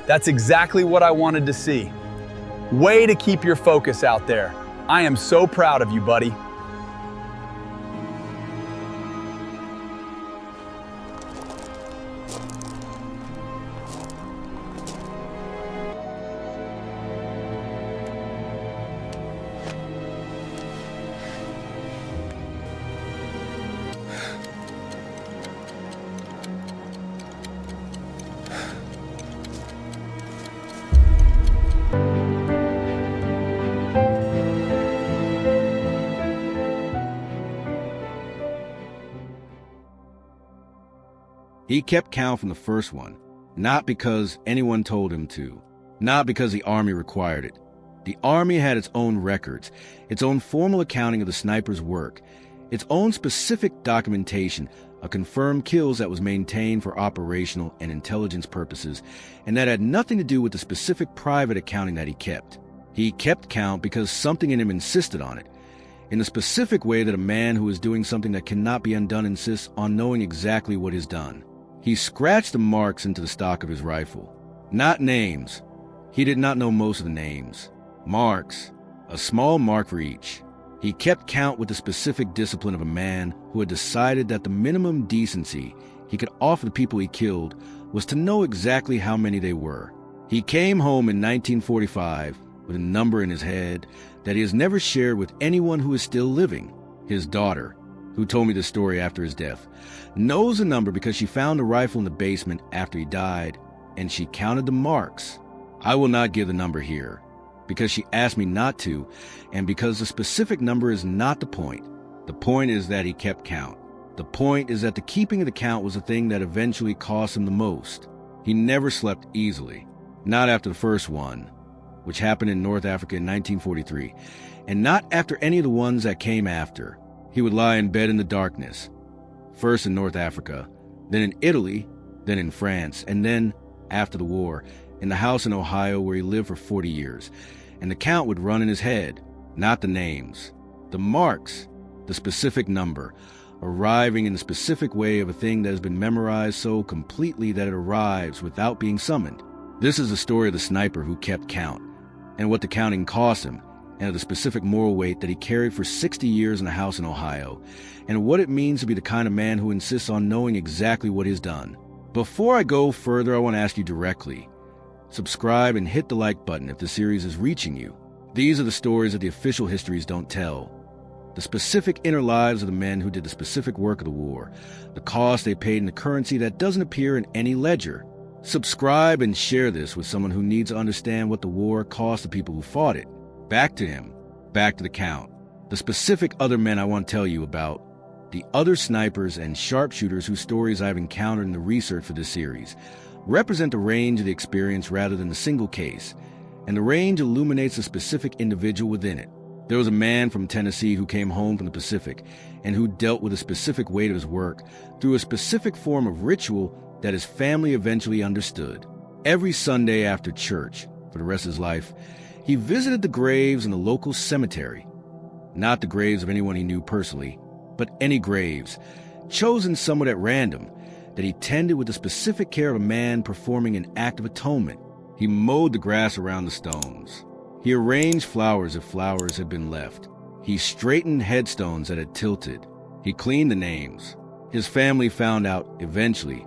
That's exactly what I wanted to see. Way to keep your focus out there. I am so proud of you, buddy. He kept count from the first one, not because anyone told him to, not because the Army required it. The Army had its own records, its own formal accounting of the sniper's work, its own specific documentation of confirmed kills that was maintained for operational and intelligence purposes, and that had nothing to do with the specific private accounting that he kept. He kept count because something in him insisted on it, in the specific way that a man who is doing something that cannot be undone insists on knowing exactly what is done. He scratched the marks into the stock of his rifle. Not names. He did not know most of the names. Marks. A small mark for each. He kept count with the specific discipline of a man who had decided that the minimum decency he could offer the people he killed was to know exactly how many they were. He came home in 1945 with a number in his head that he has never shared with anyone who is still living. His daughter, who told me the story after his death, knows the number because she found the rifle in the basement after he died, and she counted the marks. I will not give the number here, because she asked me not to, and because the specific number is not the point. The point is that he kept count. The point is that the keeping of the count was the thing that eventually cost him the most. He never slept easily. Not after the first one, which happened in North Africa in 1943, and not after any of the ones that came after. He would lie in bed in the darkness, first in North Africa, then in Italy, then in France, and then, after the war, in the house in Ohio where he lived for 40 years. And the count would run in his head, not the names. The marks, the specific number, arriving in the specific way of a thing that has been memorized so completely that it arrives without being summoned. This is the story of the sniper who kept count, and what the counting cost him, and of the specific moral weight that he carried for 60 years in a house in Ohio, and what it means to be the kind of man who insists on knowing exactly what is done. Before I go further, I want to ask you directly. Subscribe and hit the like button if the series is reaching you. These are the stories that the official histories don't tell. The specific inner lives of the men who did the specific work of the war, the cost they paid in the currency that doesn't appear in any ledger. Subscribe and share this with someone who needs to understand what the war cost the people who fought it. Back to him, back to the count. The specific other men I want to tell you about, the other snipers and sharpshooters whose stories I've encountered in the research for this series, represent the range of the experience rather than the single case, and the range illuminates the specific individual within it. There was a man from Tennessee who came home from the Pacific and who dealt with a specific weight of his work through a specific form of ritual that his family eventually understood. Every Sunday after church, for the rest of his life, he visited the graves in the local cemetery. Not the graves of anyone he knew personally, but any graves, chosen somewhat at random, that he tended with the specific care of a man performing an act of atonement. He mowed the grass around the stones. He arranged flowers if flowers had been left. He straightened headstones that had tilted. He cleaned the names. His family found out, eventually,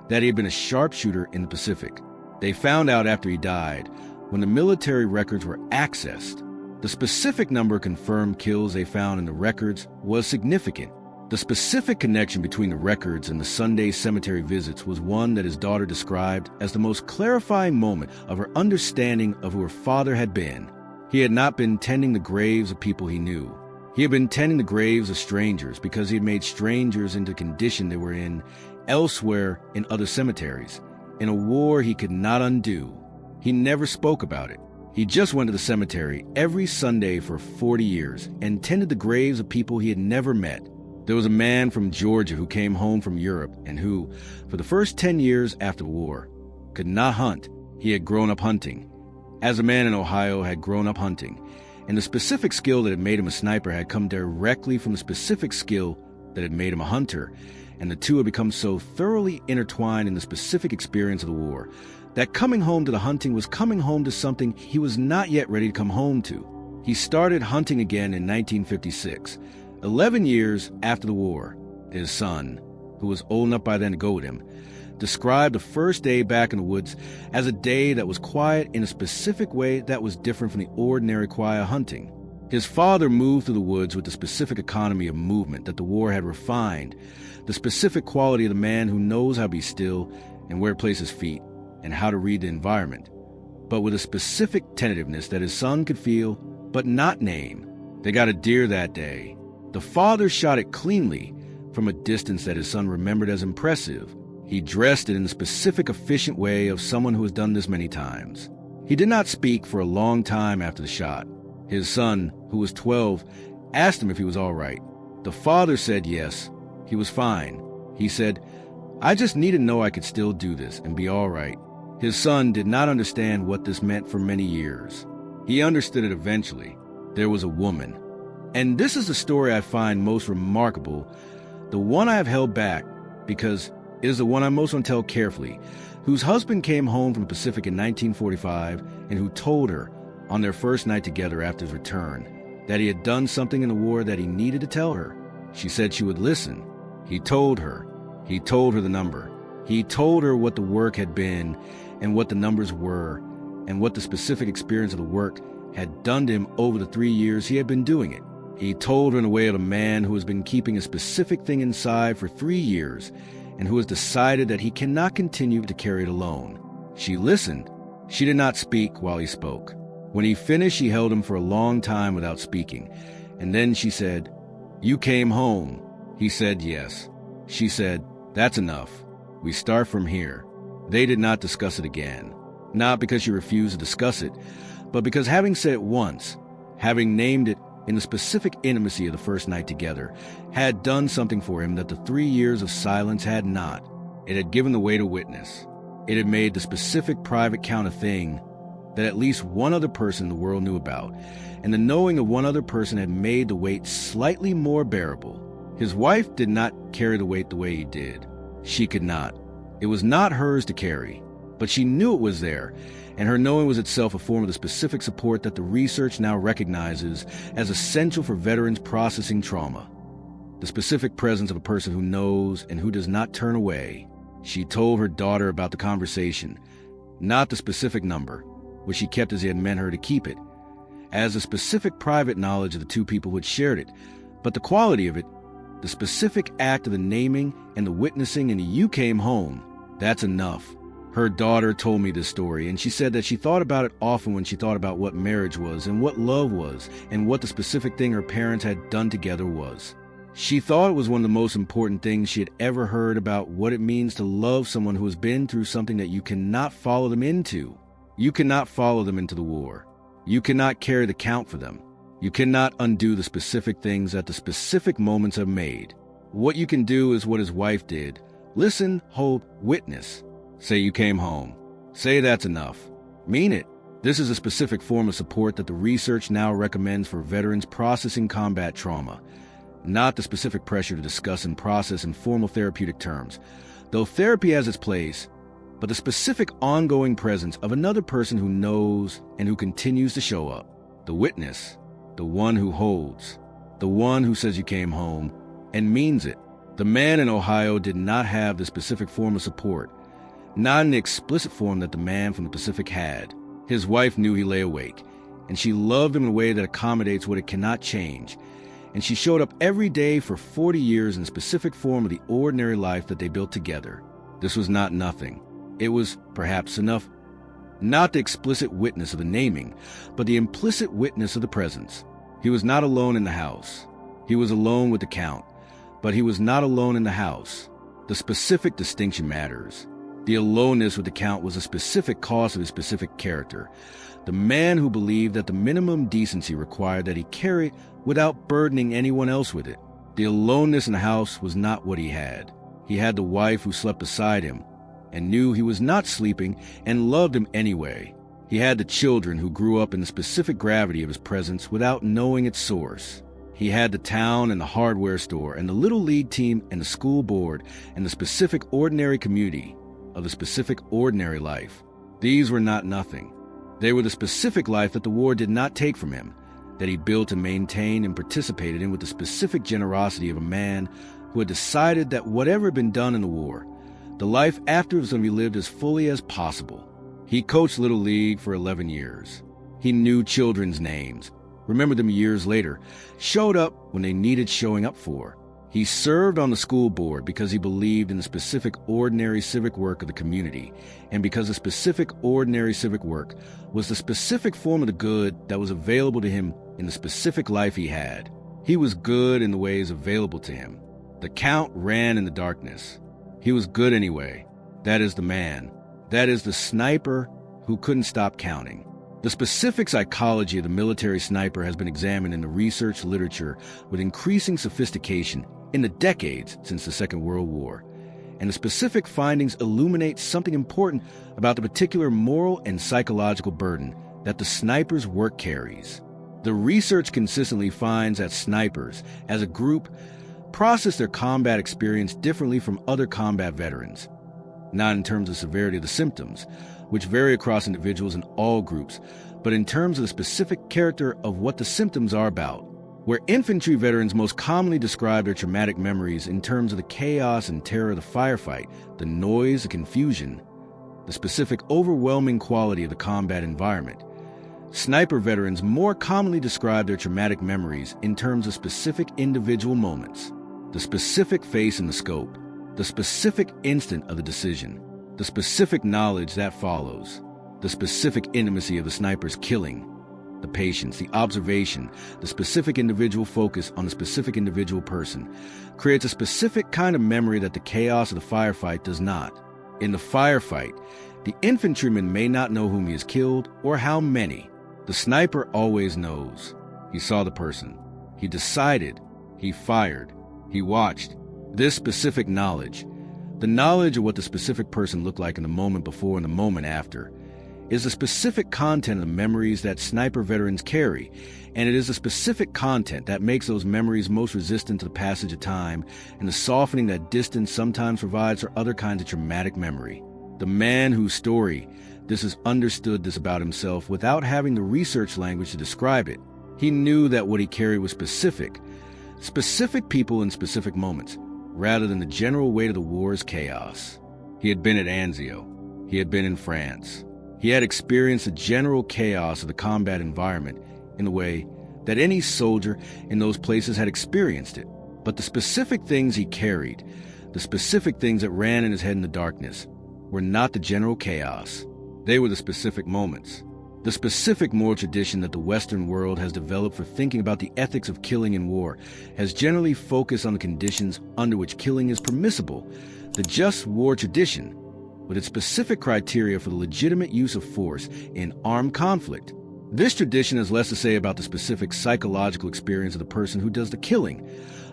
that he had been a sharpshooter in the Pacific. They found out after he died, when the military records were accessed. The specific number of confirmed kills they found in the records was significant. The specific connection between the records and the Sunday cemetery visits was one that his daughter described as the most clarifying moment of her understanding of who her father had been. He had not been tending the graves of people he knew. He had been tending the graves of strangers because he had made strangers into the condition they were in elsewhere in other cemeteries, in a war he could not undo. He never spoke about it. He just went to the cemetery every Sunday for 40 years and tended the graves of people he had never met. There was a man from Georgia who came home from Europe and who, for the first 10 years after the war, could not hunt. He had grown up hunting. As a man in Ohio had grown up hunting, and the specific skill that had made him a sniper had come directly from the specific skill that had made him a hunter, and the two had become so thoroughly intertwined in the specific experience of the war that coming home to the hunting was coming home to something he was not yet ready to come home to. He started hunting again in 1956, 11 years after the war. His son, who was old enough by then to go with him, described the first day back in the woods as a day that was quiet in a specific way that was different from the ordinary quiet hunting. His father moved through the woods with the specific economy of movement that the war had refined, the specific quality of the man who knows how to be still and where to place his feet and how to read the environment, but with a specific tentativeness that his son could feel but not name. They got a deer that day. The father shot it cleanly from a distance that his son remembered as impressive. He dressed it in the specific, efficient way of someone who has done this many times. He did not speak for a long time after the shot. His son, who was 12, asked him if he was all right. The father said yes, he was fine. He said, "I just need to know I could still do this and be all right." His son did not understand what this meant for many years. He understood it eventually. There was a woman. And this is the story I find most remarkable, the one I have held back, because it is the one I most want to tell carefully, whose husband came home from the Pacific in 1945 and who told her, on their first night together after his return, that he had done something in the war that he needed to tell her. She said she would listen. He told her. He told her the number. He told her what the work had been and what the numbers were and what the specific experience of the work had done to him over the 3 years he had been doing it. He told her in the way of a man who has been keeping a specific thing inside for 3 years and who has decided that he cannot continue to carry it alone. She listened. She did not speak while he spoke. When he finished, she held him for a long time without speaking, and then she said, "You came home." He said yes. She said, "That's enough. We start from here." They did not discuss it again, not because she refused to discuss it, but because having said it once, having named it in the specific intimacy of the first night together, had done something for him that the 3 years of silence had not. It had given the weight of witness. It had made the specific private count a thing that at least one other person in the world knew about, and the knowing of one other person had made the weight slightly more bearable. His wife did not carry the weight the way he did. She could not. It was not hers to carry, but she knew it was there, and her knowing was itself a form of the specific support that the research now recognizes as essential for veterans processing trauma. The specific presence of a person who knows and who does not turn away. She told her daughter about the conversation, not the specific number, which she kept as he had meant her to keep it, as a specific private knowledge of the two people who had shared it, but the quality of it, the specific act of the naming and the witnessing and the "you came home," that's enough. Her daughter told me this story, and she said that she thought about it often when she thought about what marriage was and what love was and what the specific thing her parents had done together was. She thought it was one of the most important things she had ever heard about what it means to love someone who has been through something that you cannot follow them into. You cannot follow them into the war. You cannot carry the count for them. You cannot undo the specific things that the specific moments have made. What you can do is what his wife did. Listen, hope, witness. Say you came home. Say that's enough. Mean it. This is a specific form of support that the research now recommends for veterans processing combat trauma, not the specific pressure to discuss and process in formal therapeutic terms, though therapy has its place, but the specific ongoing presence of another person who knows and who continues to show up. The witness, the one who holds, the one who says you came home and means it. The man in Ohio did not have the specific form of support, not in the explicit form that the man from the Pacific had. His wife knew he lay awake, and she loved him in a way that accommodates what it cannot change, and she showed up every day for 40 years in the specific form of the ordinary life that they built together. This was not nothing. It was perhaps enough. Not the explicit witness of the naming, but the implicit witness of the presence. He was not alone in the house. He was alone with the count, but he was not alone in the house. The specific distinction matters. The aloneness with the count was a specific cause of his specific character. The man who believed that the minimum decency required that he carry it without burdening anyone else with it. The aloneness in the house was not what he had. He had the wife who slept beside him and knew he was not sleeping and loved him anyway. He had the children who grew up in the specific gravity of his presence without knowing its source. He had the town and the hardware store and the little league team and the school board and the specific ordinary community of the specific ordinary life. These were not nothing. They were the specific life that the war did not take from him, that he built and maintained and participated in with the specific generosity of a man who had decided that whatever had been done in the war, the life after was going to be lived as fully as possible. He coached Little League for 11 years. He knew children's names, remembered them years later, showed up when they needed showing up for. He served on the school board because he believed in the specific ordinary civic work of the community, and because the specific ordinary civic work was the specific form of the good that was available to him in the specific life he had. He was good in the ways available to him. The count ran in the darkness. He was good anyway. That is the man. That is the sniper who couldn't stop counting. The specific psychology of the military sniper has been examined in the research literature with increasing sophistication in the decades since the Second World War, and the specific findings illuminate something important about the particular moral and psychological burden that the sniper's work carries. The research consistently finds that snipers, as a group, process their combat experience differently from other combat veterans, not in terms of severity of the symptoms, which vary across individuals in all groups, but in terms of the specific character of what the symptoms are about. Where infantry veterans most commonly describe their traumatic memories in terms of the chaos and terror of the firefight, the noise, the confusion, the specific overwhelming quality of the combat environment, sniper veterans more commonly describe their traumatic memories in terms of specific individual moments, the specific face in the scope, the specific instant of the decision, the specific knowledge that follows, the specific intimacy of the sniper's killing, the patience, the observation, the specific individual focus on the specific individual person creates a specific kind of memory that the chaos of the firefight does not. In the firefight, the infantryman may not know whom he has killed or how many. The sniper always knows. He saw the person. He decided. He fired. He watched. This specific knowledge, the knowledge of what the specific person looked like in the moment before and the moment after, is the specific content of the memories that sniper veterans carry, and it is the specific content that makes those memories most resistant to the passage of time and the softening that distance sometimes provides for other kinds of traumatic memory. The man whose story this has understood this about himself without having the research language to describe it. He knew that what he carried was specific people in specific moments, rather than the general weight of the war's chaos. He had been at Anzio. He had been in France. He had experienced the general chaos of the combat environment in the way that any soldier in those places had experienced it. But the specific things he carried, the specific things that ran in his head in the darkness, were not the general chaos. They were the specific moments. The specific moral tradition that the Western world has developed for thinking about the ethics of killing in war has generally focused on the conditions under which killing is permissible. The just war tradition, with its specific criteria for the legitimate use of force in armed conflict. This tradition has less to say about the specific psychological experience of the person who does the killing,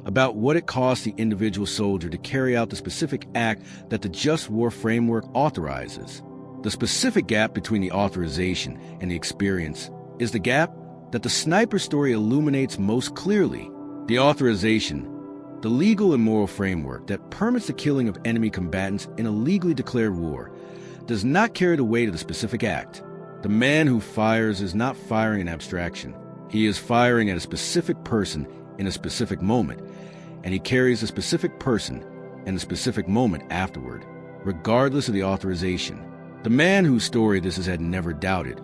about what it costs the individual soldier to carry out the specific act that the just war framework authorizes. The specific gap between the authorization and the experience is the gap that the sniper story illuminates most clearly. The authorization, the legal and moral framework that permits the killing of enemy combatants in a legally declared war, does not carry the weight of the specific act. The man who fires is not firing an abstraction. He is firing at a specific person in a specific moment, and he carries a specific person and a specific moment afterward, regardless of the authorization. The man whose story this has had never doubted,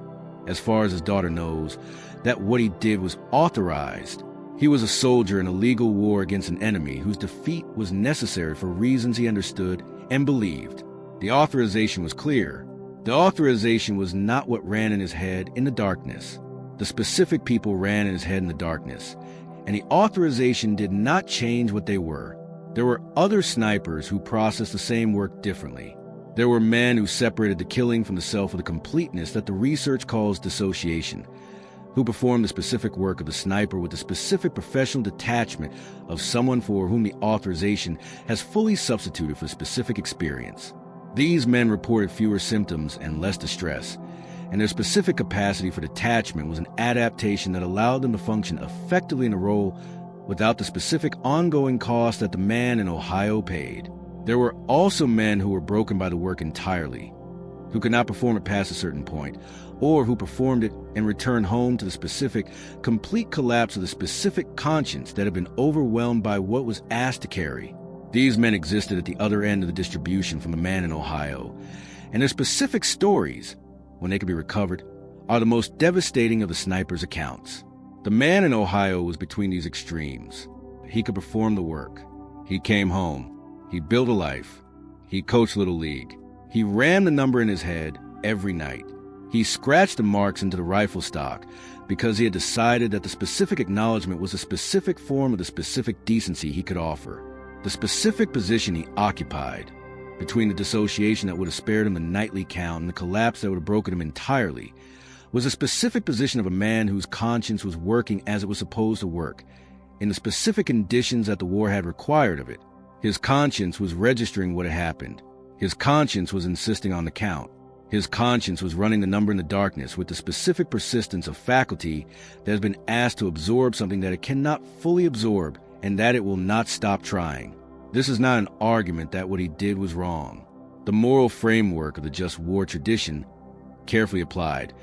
as far as his daughter knows, that what he did was authorized. He was a soldier in a legal war against an enemy whose defeat was necessary for reasons he understood and believed. The authorization was clear. The authorization was not what ran in his head in the darkness. The specific people ran in his head in the darkness, and the authorization did not change what they were. There were other snipers who processed the same work differently. There were men who separated the killing from the self with a completeness that the research calls dissociation, who performed the specific work of the sniper with the specific professional detachment of someone for whom the authorization has fully substituted for specific experience. These men reported fewer symptoms and less distress, and their specific capacity for detachment was an adaptation that allowed them to function effectively in a role without the specific ongoing cost that the man in Ohio paid. There were also men who were broken by the work entirely, who could not perform it past a certain point, or who performed it and returned home to the specific, complete collapse of the specific conscience that had been overwhelmed by what was asked to carry. These men existed at the other end of the distribution from the man in Ohio, and their specific stories, when they could be recovered, are the most devastating of the sniper's accounts. The man in Ohio was between these extremes. He could perform the work. He came home. He built a life. He coached Little League. He rammed the number in his head every night. He scratched the marks into the rifle stock because he had decided that the specific acknowledgement was a specific form of the specific decency he could offer. The specific position he occupied, between the dissociation that would have spared him the nightly count and the collapse that would have broken him entirely, was a specific position of a man whose conscience was working as it was supposed to work, in the specific conditions that the war had required of it. His conscience was registering what had happened. His conscience was insisting on the count. His conscience was running the number in the darkness with the specific persistence of faculty that has been asked to absorb something that it cannot fully absorb and that it will not stop trying. This is not an argument that what he did was wrong. The moral framework of the just war tradition, carefully applied,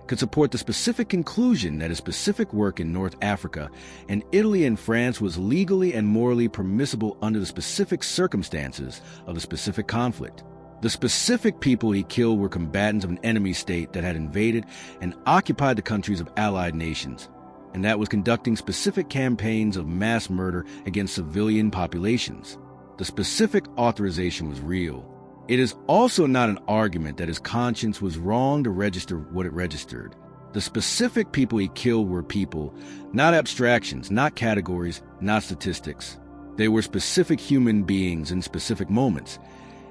could support the specific conclusion that his specific work in North Africa and Italy and France was legally and morally permissible under the specific circumstances of the specific conflict. The specific people he killed were combatants of an enemy state that had invaded and occupied the countries of allied nations, and that was conducting specific campaigns of mass murder against civilian populations. The specific authorization was real. It is also not an argument that his conscience was wrong to register what it registered. The specific people he killed were people, not abstractions, not categories, not statistics. They were specific human beings in specific moments,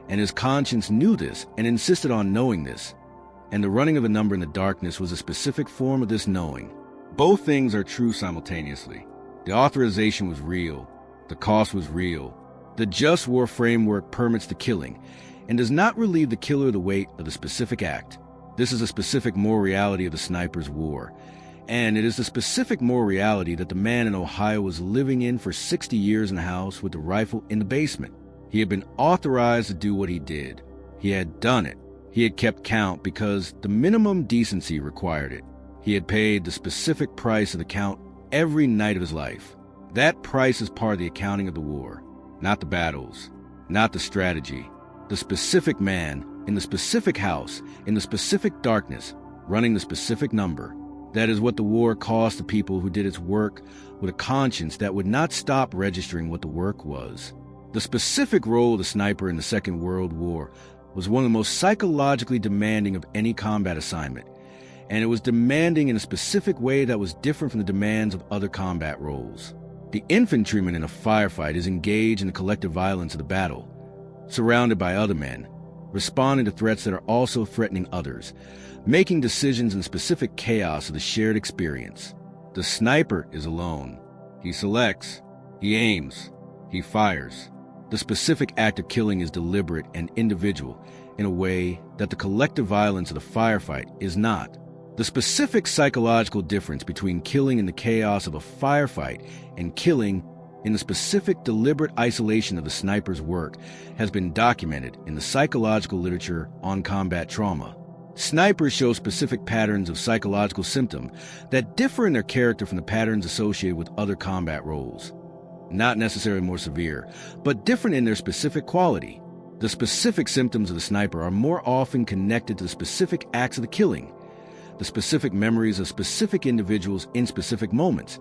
and his conscience knew this and insisted on knowing this, and the running of a number in the darkness was a specific form of this knowing. Both things are true simultaneously. The authorization was real. The cost was real. The just war framework permits the killing, and does not relieve the killer of the weight of the specific act. This is a specific moral reality of the sniper's war, and it is the specific moral reality that the man in Ohio was living in for 60 years in a house with the rifle in the basement. He had been authorized to do what he did. He had done it. He had kept count because the minimum decency required it. He had paid the specific price of the count every night of his life. That price is part of the accounting of the war, not the battles, not the strategy. The specific man, in the specific house, in the specific darkness, running the specific number. That is what the war cost the people who did its work with a conscience that would not stop registering what the work was. The specific role of the sniper in the Second World War was one of the most psychologically demanding of any combat assignment, and it was demanding in a specific way that was different from the demands of other combat roles. The infantryman in a firefight is engaged in the collective violence of the battle, surrounded by other men, responding to threats that are also threatening others, making decisions in specific chaos of the shared experience. The sniper is alone. He selects, he aims, he fires. The specific act of killing is deliberate and individual in a way that the collective violence of the firefight is not. The specific psychological difference between killing in the chaos of a firefight and killing in the specific deliberate isolation of the sniper's work has been documented in the psychological literature on combat trauma. Snipers show specific patterns of psychological symptom that differ in their character from the patterns associated with other combat roles. Not necessarily more severe, but different in their specific quality. The specific symptoms of the sniper are more often connected to the specific acts of the killing, the specific memories of specific individuals in specific moments,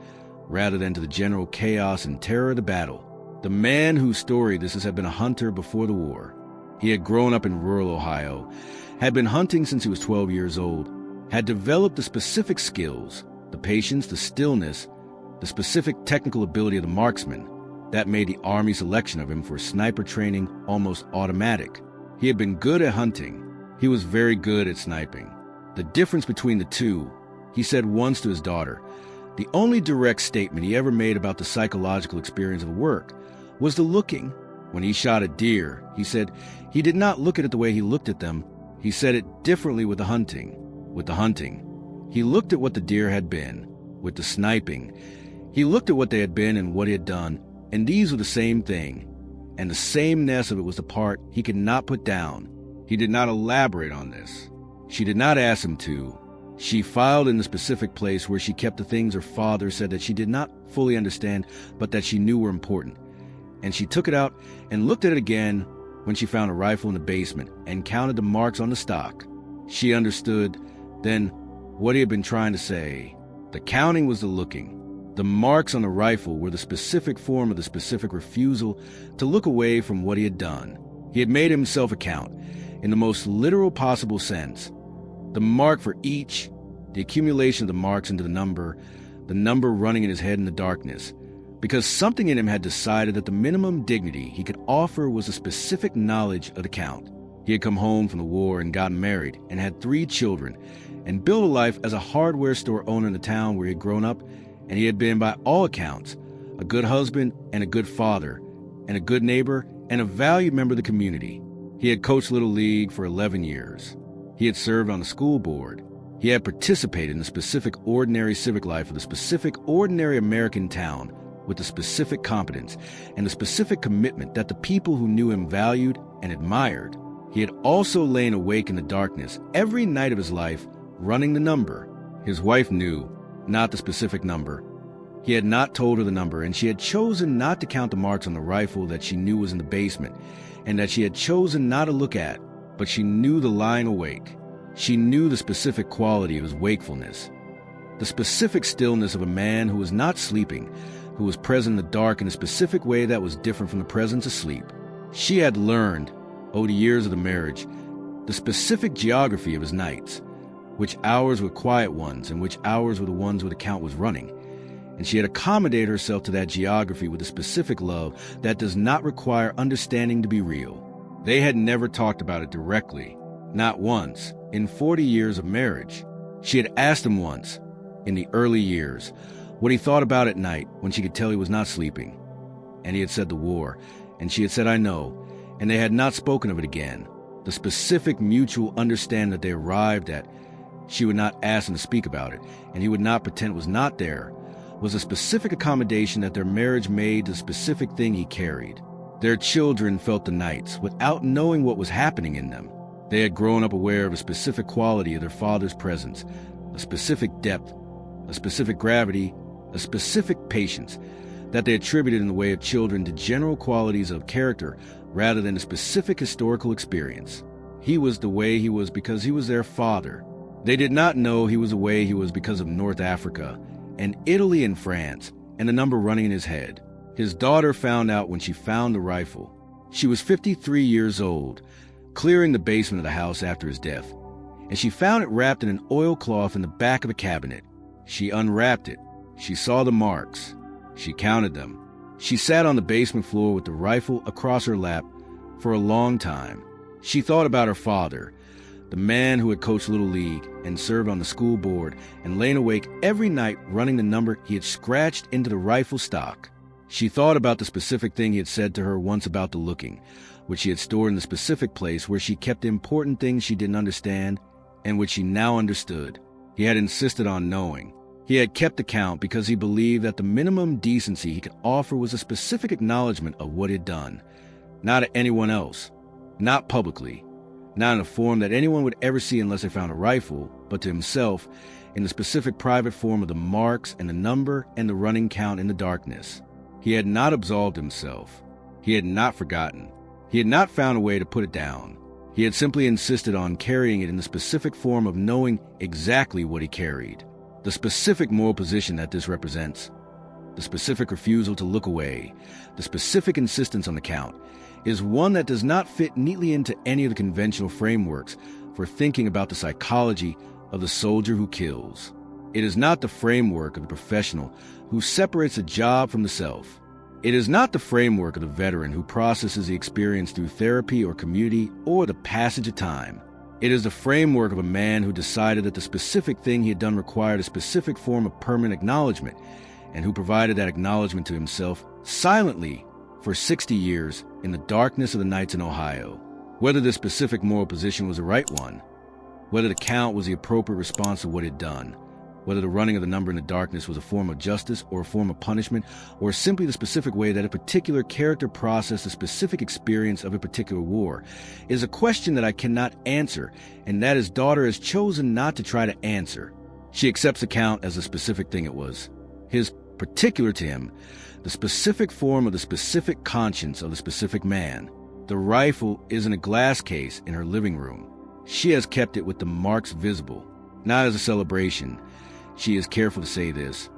rather than to the general chaos and terror of the battle. The man whose story this is had been a hunter before the war. He had grown up in rural Ohio, had been hunting since he was 12 years old, had developed the specific skills, the patience, the stillness, the specific technical ability of the marksman that made the Army selection of him for sniper training almost automatic. He had been good at hunting. He was very good at sniping. The difference between the two, he said once to his daughter, the only direct statement he ever made about the psychological experience of work was the looking. When he shot a deer, he said he did not look at it the way he looked at them. He said it differently with the hunting. With the hunting, he looked at what the deer had been. With the sniping, He looked at what they had been and what he had done, and these were the same thing. And the sameness of it was the part he could not put down. He did not elaborate on this. She did not ask him to. She filed in the specific place where she kept the things her father said that she did not fully understand, but that she knew were important. And she took it out and looked at it again when she found a rifle in the basement and counted the marks on the stock. She understood then what he had been trying to say. The counting was the looking. The marks on the rifle were the specific form of the specific refusal to look away from what he had done. He had made himself account, in the most literal possible sense. The mark for each, the accumulation of the marks into the number running in his head in the darkness, because something in him had decided that the minimum dignity he could offer was a specific knowledge of the count. He had come home from the war and gotten married and had 3 children and built a life as a hardware store owner in the town where he had grown up, and he had been, by all accounts, a good husband and a good father and a good neighbor and a valued member of the community. He had coached Little League for 11 years. He had served on the school board. He had participated in the specific ordinary civic life of the specific ordinary American town with the specific competence and the specific commitment that the people who knew him valued and admired. He had also lain awake in the darkness every night of his life, running the number. His wife knew, not the specific number. He had not told her the number, and she had chosen not to count the marks on the rifle that she knew was in the basement, and that she had chosen not to look at, but she knew the lying awake. She knew the specific quality of his wakefulness, the specific stillness of a man who was not sleeping, who was present in the dark in a specific way that was different from the presence of sleep. She had learned, over the years of the marriage, the specific geography of his nights, which hours were quiet ones and which hours were the ones where the count was running. And she had accommodated herself to that geography with a specific love that does not require understanding to be real. They had never talked about it directly, not once, in 40 years of marriage. She had asked him once, in the early years, what he thought about at night when she could tell he was not sleeping. And he had said the war, and she had said, I know, and they had not spoken of it again. The specific mutual understanding that they arrived at, she would not ask him to speak about it, and he would not pretend it was not there, was a specific accommodation that their marriage made the specific thing he carried. Their children felt the nights without knowing what was happening in them. They had grown up aware of a specific quality of their father's presence, a specific depth, a specific gravity, a specific patience, that they attributed in the way of children to general qualities of character rather than a specific historical experience. He was the way he was because he was their father. They did not know he was the way he was because of North Africa and Italy and France and the number running in his head. His daughter found out when she found the rifle. She was 53 years old, clearing the basement of the house after his death, and she found it wrapped in an oilcloth in the back of a cabinet. She unwrapped it. She saw the marks. She counted them. She sat on the basement floor with the rifle across her lap for a long time. She thought about her father, the man who had coached Little League and served on the school board and lain awake every night running the number he had scratched into the rifle stock. She thought about the specific thing he had said to her once about the looking, which she had stored in the specific place where she kept the important things she didn't understand and which she now understood. He had insisted on knowing. He had kept the count because he believed that the minimum decency he could offer was a specific acknowledgement of what he had done, not to anyone else, not publicly, not in a form that anyone would ever see unless they found a rifle, but to himself in the specific private form of the marks and the number and the running count in the darkness. He had not absolved himself. He had not forgotten. He had not found a way to put it down. He had simply insisted on carrying it in the specific form of knowing exactly what he carried. The specific moral position that this represents, the specific refusal to look away, the specific insistence on the count, is one that does not fit neatly into any of the conventional frameworks for thinking about the psychology of the soldier who kills. It is not the framework of the professional who separates the job from the self. It is not the framework of the veteran who processes the experience through therapy or community or the passage of time. It is the framework of a man who decided that the specific thing he had done required a specific form of permanent acknowledgement, and who provided that acknowledgement to himself silently for 60 years in the darkness of the nights in Ohio. Whether this specific moral position was the right one, whether the count was the appropriate response to what he had done, whether the running of the number in the darkness was a form of justice or a form of punishment, or simply the specific way that a particular character processed the specific experience of a particular war, is a question that I cannot answer, and that his daughter has chosen not to try to answer. She accepts the count as the specific thing it was, his particular to him, the specific form of the specific conscience of the specific man. The rifle is in a glass case in her living room. She has kept it with the marks visible, not as a celebration. She is careful to say this,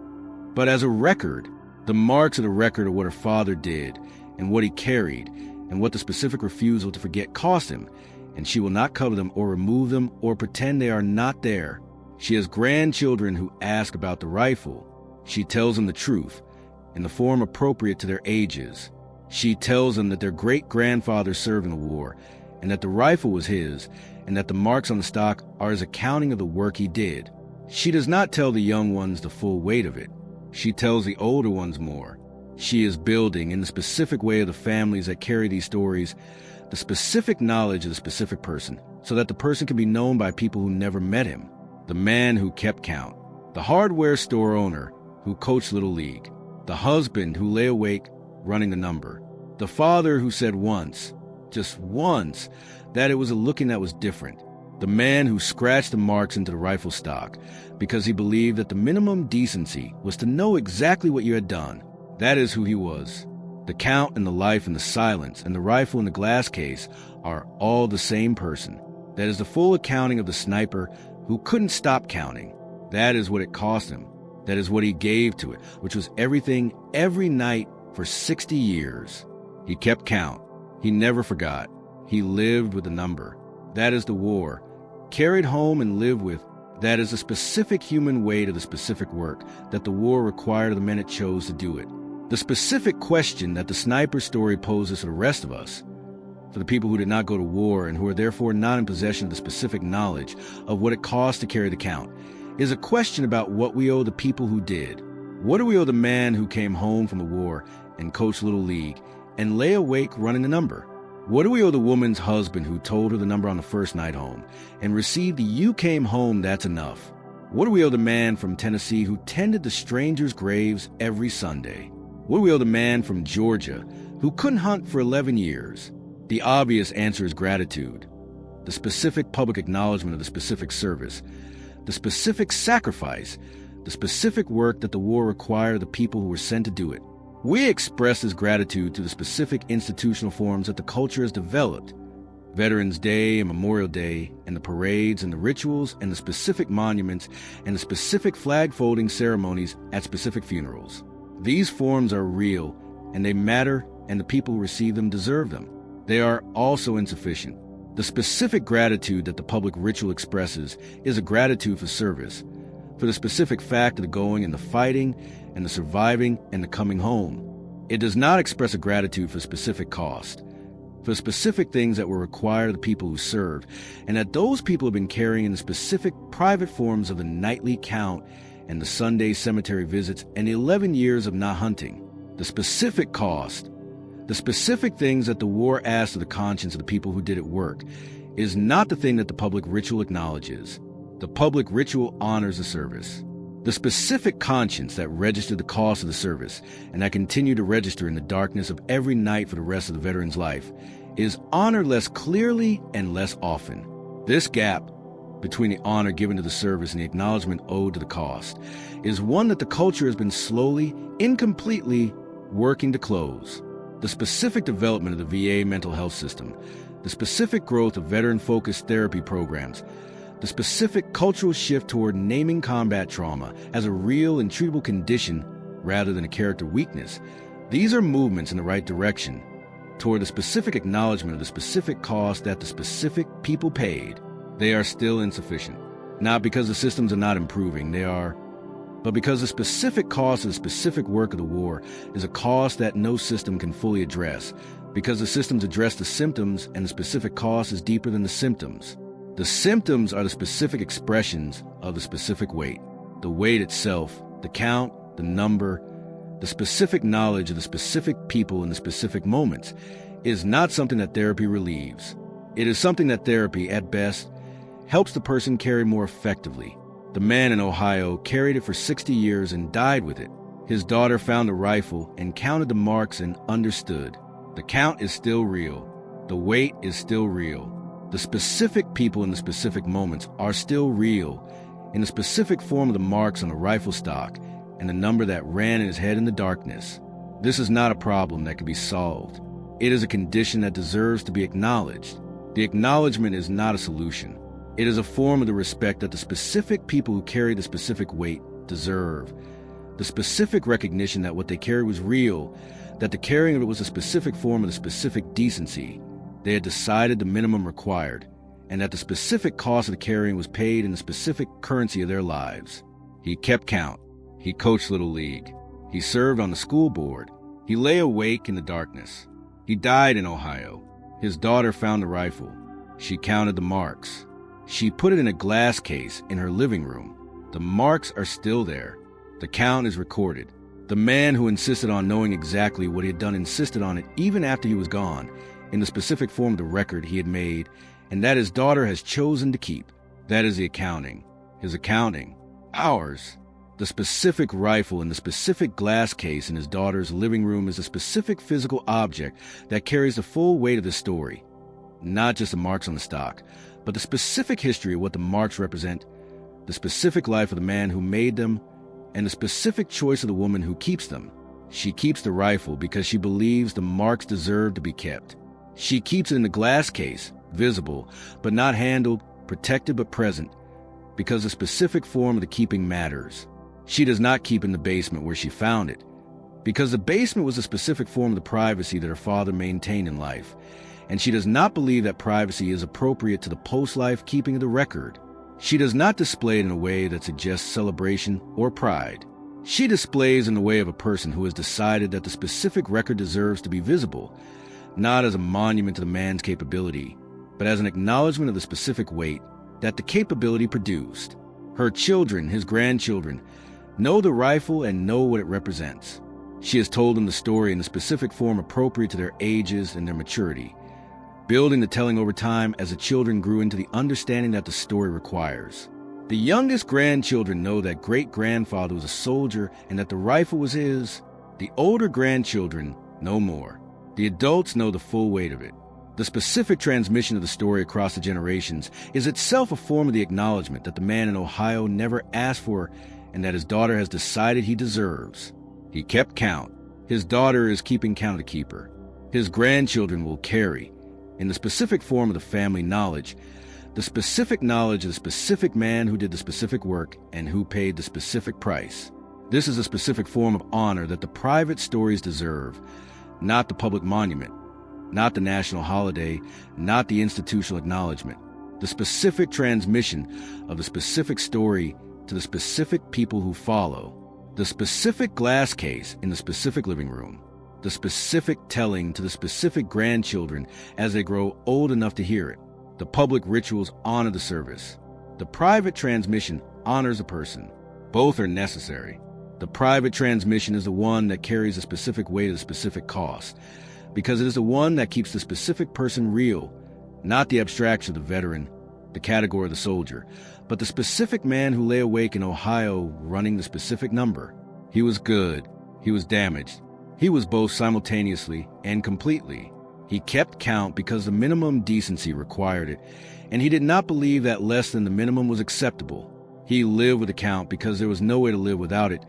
but as a record. The marks of the record of what her father did and what he carried and what the specific refusal to forget cost him, and she will not cover them or remove them or pretend they are not there. She has grandchildren who ask about the rifle. She tells them the truth in the form appropriate to their ages. She tells them that their great-grandfather served in the war and that the rifle was his and that the marks on the stock are his accounting of the work he did. She does not tell the young ones the full weight of it. She tells the older ones more. She is building, in the specific way of the families that carry these stories, the specific knowledge of the specific person, so that the person can be known by people who never met him. The man who kept count, the hardware store owner who coached Little League, the husband who lay awake running the number, the father who said once, just once, that it was a looking that was different, the man who scratched the marks into the rifle stock because he believed that the minimum decency was to know exactly what you had done. That is who he was. The count and the life and the silence and the rifle and the glass case are all the same person. That is the full accounting of the sniper who couldn't stop counting. That is what it cost him. That is what he gave to it, which was everything, every night for 60 years. He kept count. He never forgot. He lived with the number. That is the war. Carried home and lived with. That is a specific human weight of the specific work that the war required of the men it chose to do it. The specific question that the sniper story poses for the rest of us, for the people who did not go to war and who are therefore not in possession of the specific knowledge of what it cost to carry the count, is a question about what we owe the people who did. What do we owe the man who came home from the war and coached Little League and lay awake running the number? What do we owe the woman's husband who told her the number on the first night home and received the "you came home, that's enough"? What do we owe the man from Tennessee who tended the strangers' graves every Sunday? What do we owe the man from Georgia who couldn't hunt for 11 years? The obvious answer is gratitude. The specific public acknowledgement of the specific service, the specific sacrifice, the specific work that the war required of the people who were sent to do it. We express this gratitude to the specific institutional forms that the culture has developed. Veterans Day and Memorial Day, and the parades and the rituals and the specific monuments and the specific flag-folding ceremonies at specific funerals. These forms are real, and they matter, and the people who receive them deserve them. They are also insufficient. The specific gratitude that the public ritual expresses is a gratitude for service, for the specific fact of the going and the fighting and the surviving and the coming home. It does not express a gratitude for specific cost, for specific things that were required of the people who served, and that those people have been carrying in the specific private forms of the nightly count and the Sunday cemetery visits and the 11 years of not hunting. The specific cost, the specific things that the war asked of the conscience of the people who did it work, is not the thing that the public ritual acknowledges. The public ritual honors the service. The specific conscience that registered the cost of the service and that continued to register in the darkness of every night for the rest of the veteran's life is honored less clearly and less often. This gap between the honor given to the service and the acknowledgement owed to the cost is one that the culture has been slowly, incompletely working to close. The specific development of the VA mental health system, the specific growth of veteran-focused therapy programs, the specific cultural shift toward naming combat trauma as a real and treatable condition rather than a character weakness, these are movements in the right direction toward the specific acknowledgement of the specific cost that the specific people paid. They are still insufficient, not because the systems are not improving, but because the specific cost of the specific work of the war is a cost that no system can fully address, because the systems address the symptoms and the specific cost is deeper than the symptoms. The symptoms are the specific expressions of the specific weight. The weight itself, the count, the number, the specific knowledge of the specific people in the specific moments is not something that therapy relieves. It is something that therapy, at best, helps the person carry more effectively. The man in Ohio carried it for 60 years and died with it. His daughter found the rifle and counted the marks and understood. The count is still real. The weight is still real. The specific people in the specific moments are still real, in the specific form of the marks on the rifle stock and the number that ran in his head in the darkness. This is not a problem that can be solved. It is a condition that deserves to be acknowledged. The acknowledgement is not a solution. It is a form of the respect that the specific people who carry the specific weight deserve. The specific recognition that what they carried was real, that the carrying of it was a specific form of the specific decency. They had decided the minimum required, and that the specific cost of the carrying was paid in the specific currency of their lives. He kept count. He coached Little League. He served on the school board. He lay awake in the darkness. He died in Ohio. His daughter found the rifle. She counted the marks. She put it in a glass case in her living room. The marks are still there. The count is recorded. The man who insisted on knowing exactly what he had done insisted on it even after he was gone, in the specific form of the record he had made, and that his daughter has chosen to keep. That is the accounting. His accounting. Ours. The specific rifle in the specific glass case in his daughter's living room is a specific physical object that carries the full weight of the story. Not just the marks on the stock, but the specific history of what the marks represent, the specific life of the man who made them, and the specific choice of the woman who keeps them. She keeps the rifle because she believes the marks deserve to be kept. She keeps it in the glass case, visible, but not handled, protected but present, because the specific form of the keeping matters. She does not keep in the basement where she found it, because the basement was a specific form of the privacy that her father maintained in life, and she does not believe that privacy is appropriate to the post-life keeping of the record. She does not display it in a way that suggests celebration or pride. She displays in the way of a person who has decided that the specific record deserves to be visible, not as a monument to the man's capability, but as an acknowledgement of the specific weight that the capability produced. Her children, his grandchildren, know the rifle and know what it represents. She has told them the story in the specific form appropriate to their ages and their maturity, building the telling over time as the children grew into the understanding that the story requires. The youngest grandchildren know that great-grandfather was a soldier and that the rifle was his. The older grandchildren know more. The adults know the full weight of it. The specific transmission of the story across the generations is itself a form of the acknowledgement that the man in Ohio never asked for and that his daughter has decided he deserves. He kept count. His daughter is keeping count of the keeper. His grandchildren will carry, in the specific form of the family knowledge, the specific knowledge of the specific man who did the specific work and who paid the specific price. This is a specific form of honor that the private stories deserve, not the public monument, not the national holiday, not the institutional acknowledgement. The specific transmission of the specific story to the specific people who follow. The specific glass case in the specific living room. The specific telling to the specific grandchildren as they grow old enough to hear it. The public rituals honor the service. The private transmission honors a person. Both are necessary. The private transmission is the one that carries the specific weight of the specific cost, because it is the one that keeps the specific person real, not the abstraction of the veteran, the category of the soldier, but the specific man who lay awake in Ohio running the specific number. He was good. He was damaged. He was both simultaneously and completely. He kept count because the minimum decency required it, and he did not believe that less than the minimum was acceptable. He lived with the count because there was no way to live without it,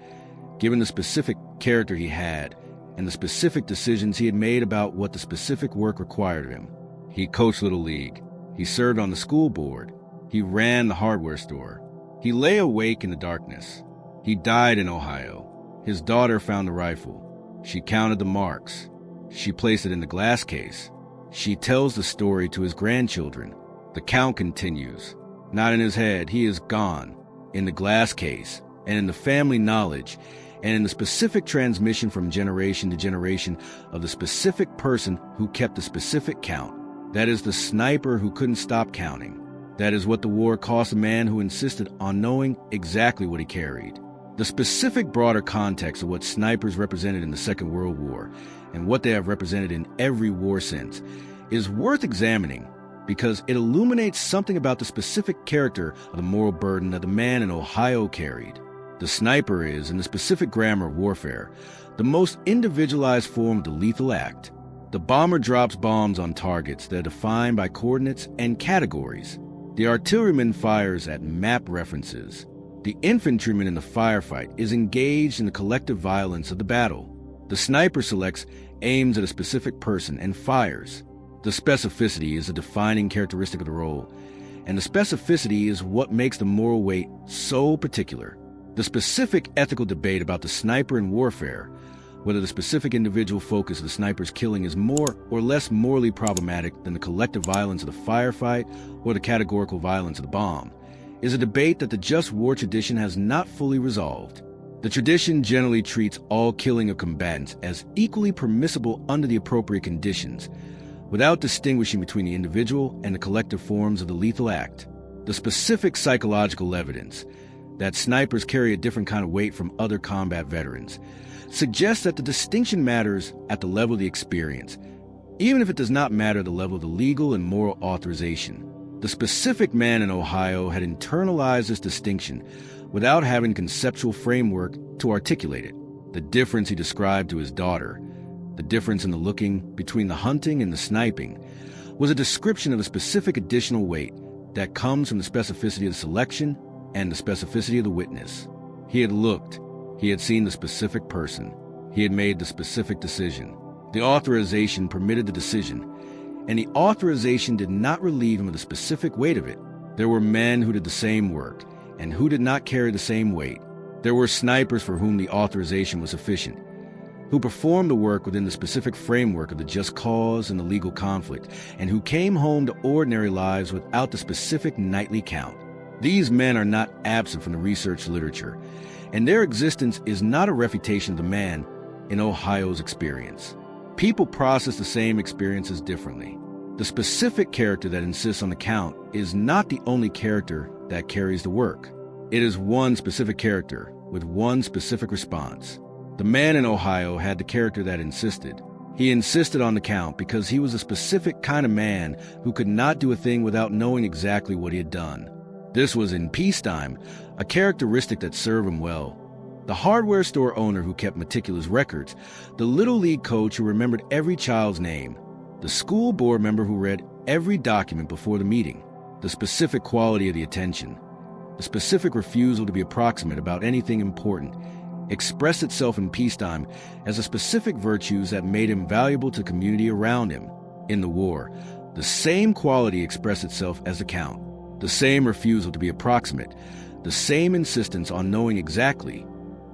given the specific character he had and the specific decisions he had made about what the specific work required of him. He coached Little League. He served on the school board. He ran the hardware store. He lay awake in the darkness. He died in Ohio. His daughter found the rifle. She counted the marks. She placed it in the glass case. She tells the story to his grandchildren. The count continues. Not in his head, he is gone. In the glass case, and in the family knowledge, and in the specific transmission from generation to generation of the specific person who kept the specific count. That is the sniper who couldn't stop counting. That is what the war cost a man who insisted on knowing exactly what he carried. The specific broader context of what snipers represented in the Second World War, and what they have represented in every war since, is worth examining, because it illuminates something about the specific character of the moral burden that the man in Ohio carried. The sniper is, in the specific grammar of warfare, the most individualized form of the lethal act. The bomber drops bombs on targets that are defined by coordinates and categories. The artilleryman fires at map references. The infantryman in the firefight is engaged in the collective violence of the battle. The sniper selects, aims at a specific person, and fires. The specificity is a defining characteristic of the role, and the specificity is what makes the moral weight so particular. The specific ethical debate about the sniper in warfare, whether the specific individual focus of the sniper's killing is more or less morally problematic than the collective violence of the firefight or the categorical violence of the bomb, is a debate that the just war tradition has not fully resolved. The tradition generally treats all killing of combatants as equally permissible under the appropriate conditions, without distinguishing between the individual and the collective forms of the lethal act. The specific psychological evidence that snipers carry a different kind of weight from other combat veterans suggests that the distinction matters at the level of the experience, even if it does not matter at the level of the legal and moral authorization. The specific man in Ohio had internalized this distinction without having a conceptual framework to articulate it. The difference he described to his daughter, the difference in the looking between the hunting and the sniping, was a description of a specific additional weight that comes from the specificity of the selection and the specificity of the witness. He had looked. He had seen the specific person. He had made the specific decision. The authorization permitted the decision, and the authorization did not relieve him of the specific weight of it. There were men who did the same work and who did not carry the same weight. There were snipers for whom the authorization was sufficient, who performed the work within the specific framework of the just cause and the legal conflict, and who came home to ordinary lives without the specific nightly count. These men are not absent from the research literature, and their existence is not a refutation of the man in Ohio's experience. People process the same experiences differently. The specific character that insists on the count is not the only character that carries the work. It is one specific character with one specific response. The man in Ohio had the character that insisted. He insisted on the count because he was a specific kind of man who could not do a thing without knowing exactly what he had done. This was, in peacetime, a characteristic that served him well. The hardware store owner who kept meticulous records, the Little League coach who remembered every child's name, the school board member who read every document before the meeting, the specific quality of the attention, the specific refusal to be approximate about anything important, expressed itself in peacetime as the specific virtues that made him valuable to the community around him. In the war, the same quality expressed itself as the count, the same refusal to be approximate, the same insistence on knowing exactly,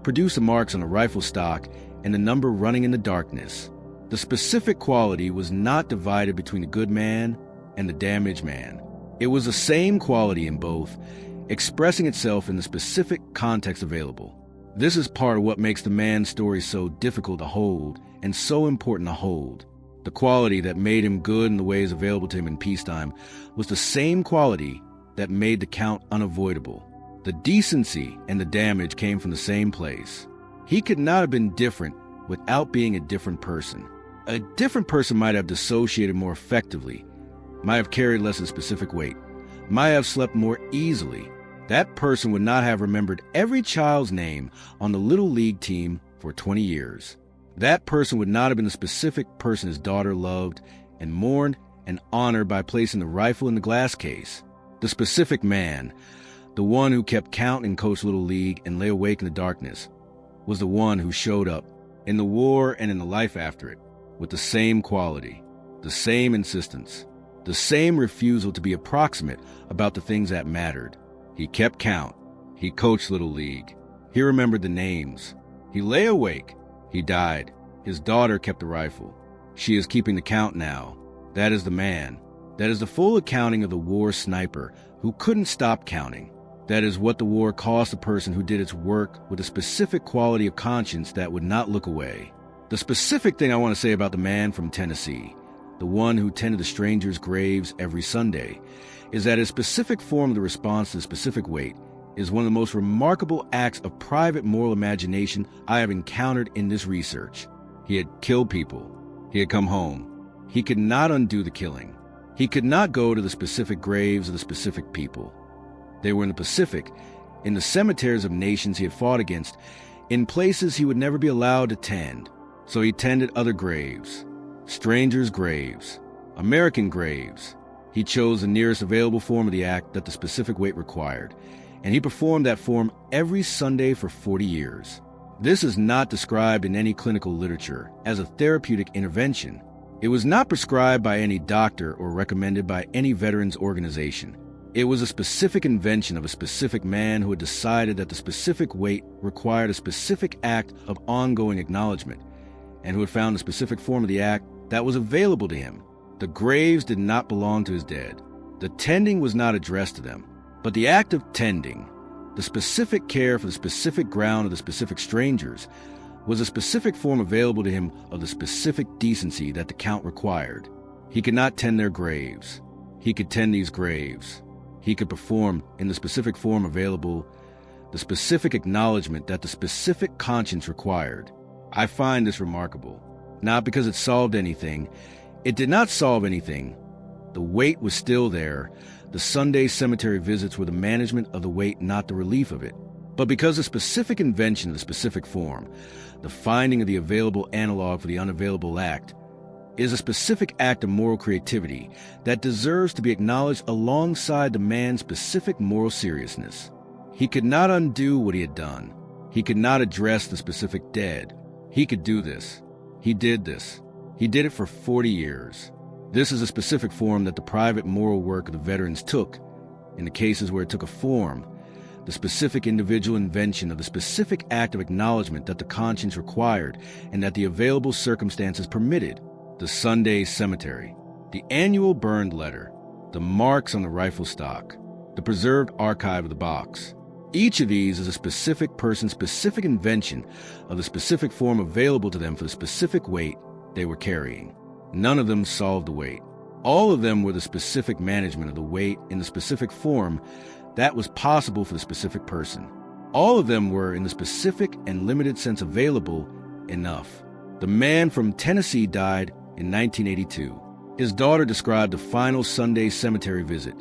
produced the marks on a rifle stock and the number running in the darkness. The specific quality was not divided between the good man and the damaged man. It was the same quality in both, expressing itself in the specific context available. This is part of what makes the man's story so difficult to hold and so important to hold. The quality that made him good in the ways available to him in peacetime was the same quality that made the count unavoidable. The decency and the damage came from the same place. He could not have been different without being a different person. A different person might have dissociated more effectively, might have carried less of specific weight, might have slept more easily. That person would not have remembered every child's name on the Little League team for 20 years. That person would not have been the specific person his daughter loved and mourned and honored by placing the rifle in the glass case. The specific man, the one who kept count and coached Little League and lay awake in the darkness, was the one who showed up in the war and in the life after it with the same quality, the same insistence, the same refusal to be approximate about the things that mattered. He kept count. He coached Little League. He remembered the names. He lay awake. He died. His daughter kept the rifle. She is keeping the count now. That is the man. That is the full accounting of the war sniper who couldn't stop counting. That is what the war cost a person who did its work with a specific quality of conscience that would not look away. The specific thing I want to say about the man from Tennessee, the one who tended the strangers' graves every Sunday, is that his specific form of the response to the specific weight is one of the most remarkable acts of private moral imagination I have encountered in this research. He had killed people. He had come home. He could not undo the killing. He could not go to the specific graves of the specific people. They were in the Pacific, in the cemeteries of nations he had fought against, in places he would never be allowed to tend. So he tended other graves, strangers' graves, American graves. He chose the nearest available form of the act that the specific weight required, and he performed that form every Sunday for 40 years. This is not described in any clinical literature as a therapeutic intervention. It was not prescribed by any doctor or recommended by any veterans organization. It was a specific invention of a specific man who had decided that the specific weight required a specific act of ongoing acknowledgement, and who had found a specific form of the act that was available to him. The graves did not belong to his dead. The tending was not addressed to them, but the act of tending, the specific care for the specific ground of the specific strangers, was a specific form available to him of the specific decency that the count required. He could not tend their graves. He could tend these graves. He could perform, in the specific form available, the specific acknowledgement that the specific conscience required. I find this remarkable, not because it solved anything. It did not solve anything. The weight was still there. The Sunday cemetery visits were the management of the weight, not the relief of it. But because the specific invention of the specific form, the finding of the available analog for the unavailable act, is a specific act of moral creativity that deserves to be acknowledged alongside the man's specific moral seriousness. He could not undo what he had done. He could not address the specific dead. He could do this. He did this. He did it for 40 years. This is a specific form that the private moral work of the veterans took. In the cases where it took a form, the specific individual invention of the specific act of acknowledgement that the conscience required and that the available circumstances permitted. The Sunday cemetery, the annual burned letter, the marks on the rifle stock, the preserved archive of the box. Each of these is a specific person's specific invention of the specific form available to them for the specific weight they were carrying. None of them solved the weight. All of them were the specific management of the weight in the specific form that was possible for the specific person. All of them were, in the specific and limited sense available, enough. The man from Tennessee died in 1982. His daughter described the final Sunday cemetery visit,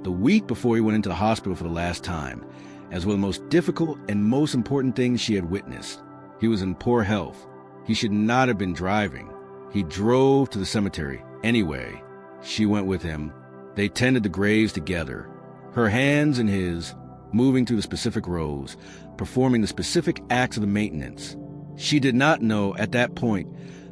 the week before he went into the hospital for the last time, as one of the most difficult and most important things she had witnessed. He was in poor health. He should not have been driving. He drove to the cemetery anyway. She went with him. They tended the graves together, her hands in his, moving through the specific rows, performing the specific acts of the maintenance. She did not know at that point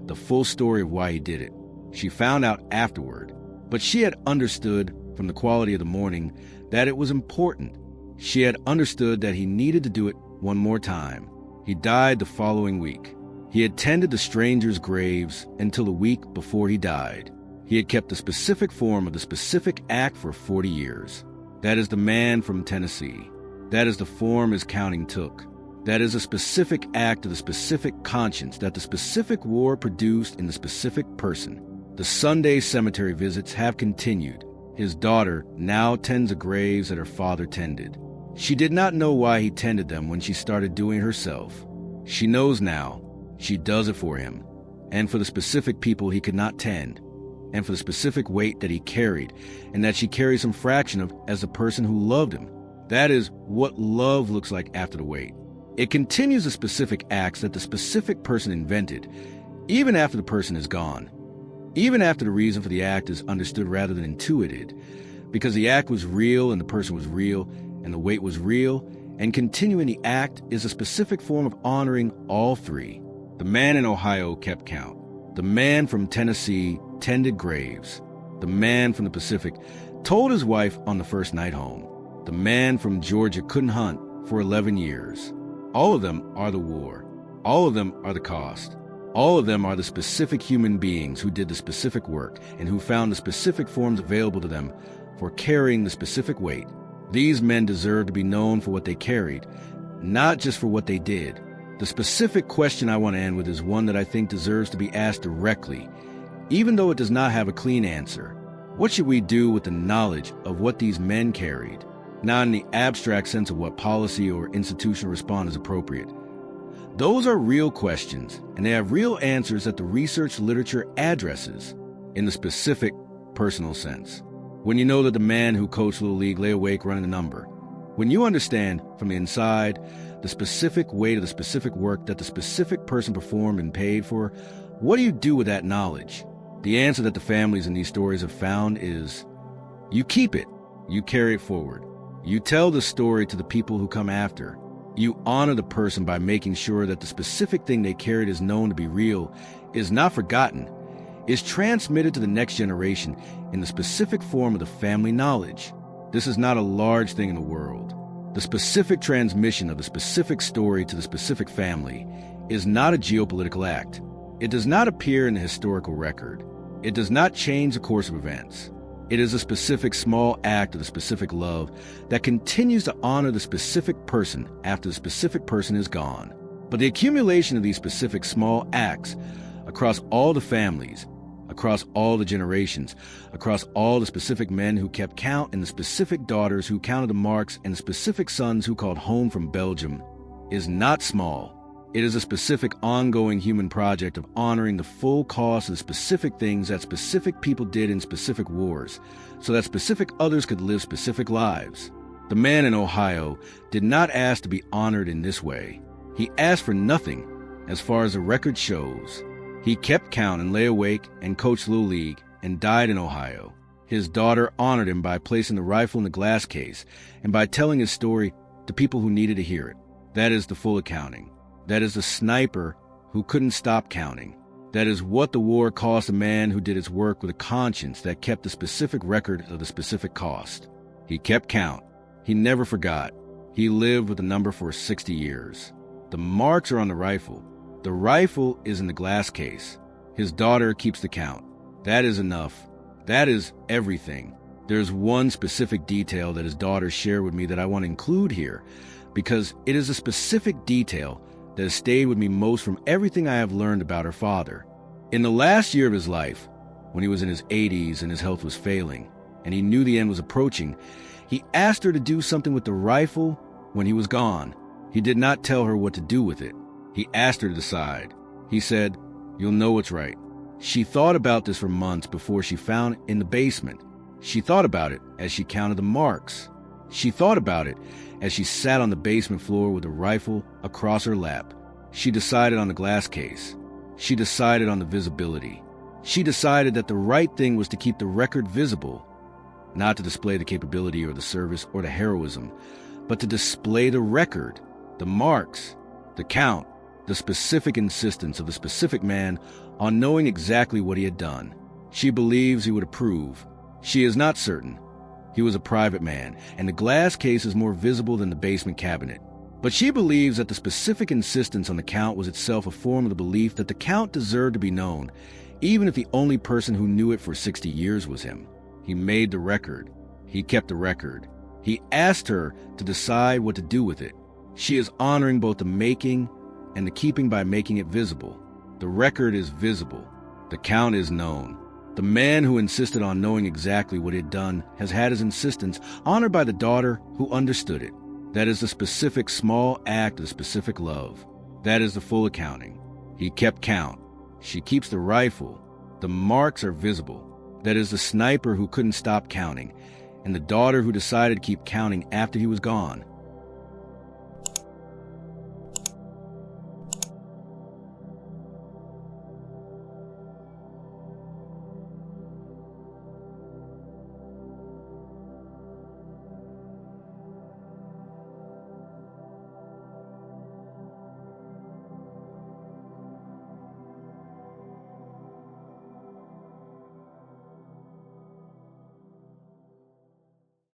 the full story of why he did it. She found out afterward, but she had understood from the quality of the mourning that it was important. She had understood that he needed to do it one more time. He died the following week. He had tended the strangers' graves until the week before he died. He had kept the specific form of the specific act for 40 years. That is the man from Tennessee. That is the form his counting took. That is a specific act of the specific conscience that the specific war produced in the specific person. The Sunday cemetery visits have continued. His daughter now tends the graves that her father tended. She did not know why he tended them when she started doing it herself. She knows now. She does it for him, and for the specific people he could not tend, and for the specific weight that he carried, and that she carries some fraction of as the person who loved him. That is what love looks like after the weight. It continues the specific acts that the specific person invented, even after the person is gone, even after the reason for the act is understood rather than intuited, because the act was real and the person was real and the weight was real, and continuing the act is a specific form of honoring all three. The man in Ohio kept count. The man from Tennessee tended graves. The man from the Pacific told his wife on the first night home. The man from Georgia couldn't hunt for 11 years. All of them are the war. All of them are the cost. All of them are the specific human beings who did the specific work and who found the specific forms available to them for carrying the specific weight. These men deserve to be known for what they carried, not just for what they did. The specific question I want to end with is one that I think deserves to be asked directly, even though it does not have a clean answer. What should we do with the knowledge of what these men carried? Not in the abstract sense of what policy or institutional response is appropriate. Those are real questions, and they have real answers that the research literature addresses. In the specific personal sense. When you know that the man who coached Little League lay awake running the number. When you understand from the inside the specific weight of the specific work that the specific person performed and paid for, what do you do with that knowledge? The answer that the families in these stories have found is you keep it. You carry it forward. You tell the story to the people who come after. You honor the person by making sure that the specific thing they carried is known to be real, is not forgotten, is transmitted to the next generation in the specific form of the family knowledge. This is not a large thing in the world. The specific transmission of the specific story to the specific family is not a geopolitical act. It does not appear in the historical record. It does not change the course of events. It is a specific small act of the specific love that continues to honor the specific person after the specific person is gone. But the accumulation of these specific small acts across all the families, across all the generations, across all the specific men who kept count and the specific daughters who counted the marks and the specific sons who called home from Belgium is not small. It is a specific ongoing human project of honoring the full cost of the specific things that specific people did in specific wars, so that specific others could live specific lives. The man in Ohio did not ask to be honored in this way. He asked for nothing, as far as the record shows. He kept count and lay awake and coached Little League and died in Ohio. His daughter honored him by placing the rifle in the glass case and by telling his story to people who needed to hear it. That is the full accounting. That is the sniper who couldn't stop counting. That is what the war cost a man who did his work with a conscience that kept the specific record of the specific cost. He kept count. He never forgot. He lived with the number for 60 years. The marks are on the rifle. The rifle is in the glass case. His daughter keeps the count. That is enough. That is everything. There's one specific detail that his daughter shared with me that I want to include here, because it is a specific detail that has stayed with me most from everything I have learned about her father. In the last year of his life, when he was in his 80s and his health was failing, and he knew the end was approaching, he asked her to do something with the rifle when he was gone. He did not tell her what to do with it. He asked her to decide. He said, "You'll know what's right." She thought about this for months before she found it in the basement. She thought about it as she counted the marks. She thought about it as she sat on the basement floor with a rifle across her lap. She decided on the glass case. She decided on the visibility. She decided that the right thing was to keep the record visible, not to display the capability or the service or the heroism, but to display the record, the marks, the count, the specific insistence of the specific man on knowing exactly what he had done. She believes he would approve. She is not certain. He was a private man, and the glass case is more visible than the basement cabinet. But she believes that the specific insistence on the count was itself a form of the belief that the count deserved to be known, even if the only person who knew it for 60 years was him. He made the record. He kept the record. He asked her to decide what to do with it. She is honoring both the making and the keeping by making it visible. The record is visible. The count is known. The man who insisted on knowing exactly what he had done has had his insistence honored by the daughter who understood it. That is the specific small act of specific love. That is the full accounting. He kept count. She keeps the rifle. The marks are visible. That is the sniper who couldn't stop counting, and the daughter who decided to keep counting after he was gone.